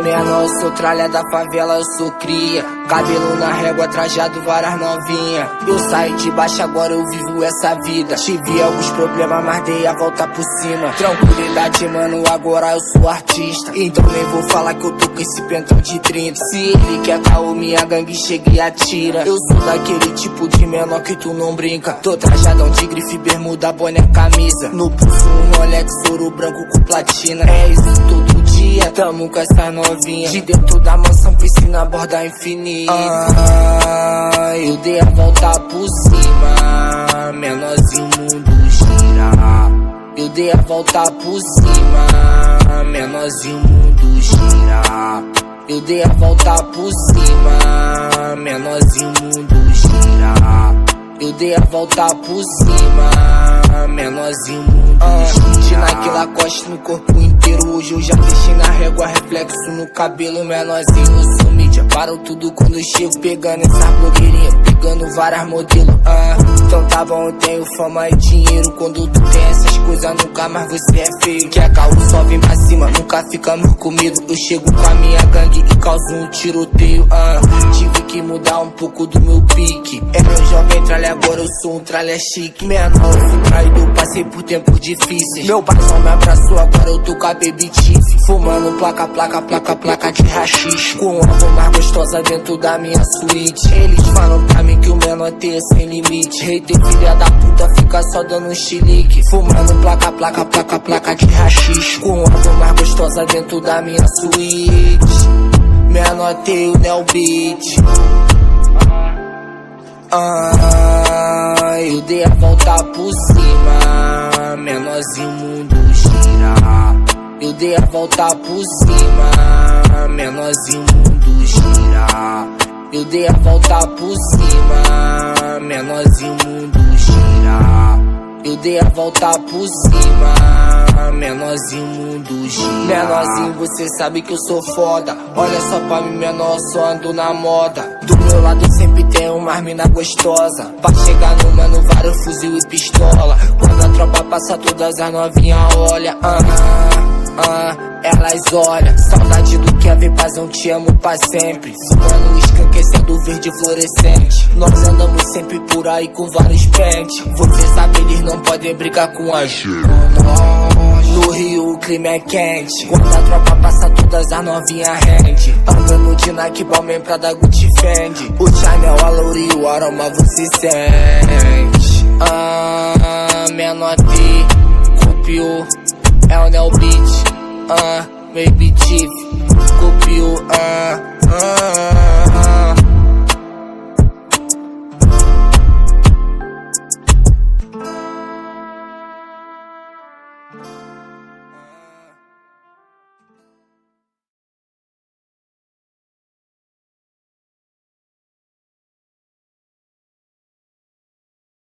Menor, eu sou tralha da favela, eu sou cria. Cabelo na régua, trajado várias novinha. Eu saí de baixo, agora eu vivo essa vida. Tive alguns problemas, mas dei a volta por cima. Tranquilidade, mano, agora eu sou artista. Então nem vou falar que eu tô com esse pentão de 30. Se ele quer caô, minha gangue chega e atira. Eu sou daquele tipo de menor que tu não brinca. Tô trajadão de grife, bermuda, boné, camisa. No pulso um Rolex, ouro branco com platina. É isso todo dia, tamo com essa novinha. De dentro da mansão, piscina, borda infinita. Eu dei a volta por cima, menorzinho, mundo gira. Eu dei a volta por cima, menorzinho, mundo gira. Eu dei a volta por cima, menorzinho, mundo gira. Eu dei a volta por cima, menorzinho, mundo gira. Naquela Lacoste no corpo inteiro, hoje eu já deixei na régua, reflexo no cabelo, menorzinho, eu sou mídia. Paro tudo quando eu chego, pegando essa blogueirinha, pegando várias modelos. Então tá bom, eu tenho fama e dinheiro. Quando tu tem essas coisas, nunca mais você é feio. Quer caô, só vem pra cima, nunca ficamos comigo. Eu chego com a minha gangue e causo um tiroteio. Tive que mudar um pouco do meu pique. Era um jovem tralha, agora eu sou um tralha chique. Menor, eu fui traído, passei por tempos difíceis. Meu paizão me abraçou, agora eu tô com a baby tiff. Fumando placa de rachixe. Com uma mais gostosa dentro da minha suíte. Eles falam pra mim que o menor tem sem limite. Hater, filha da puta, fica só dando um chilique. Fumando placa de rachixe. Com uma mais gostosa dentro da minha suíte. Menor tem o Neo Beat. Eu dei a volta por cima, menorzinho, mundo gira. Eu dei a volta por cima, menorzinho, mundo gira. Eu dei a volta por cima, menorzinho, mundo gira. Eu dei a volta por cima, menorzinho, mundo gira. Menorzinho, você sabe que eu sou foda. Olha só pra mim, menor, só ando na moda. Do meu lado sempre tem umas mina gostosa. Pra chegar no mano, vários fuzil e pistola. Quando a tropa passa, todas as novinhas olha. Elas olham. Saudade do Kevin, pazão, te amo pra sempre. Fumando o skunk, esse é do verde fluorescente. Nós andamos sempre por aí com vários pentes. Você sabe, eles não podem brigar com a gente. No Rio o clima é quente. Quando a tropa passa, todas as novinhas rende. Andando de Nike, Balmain, Prada, Gucci, Fendi. O Chanel, a Louri, o aroma você sente. Menor T, copiou. É o Neo Beat, Baby Chief, copiou,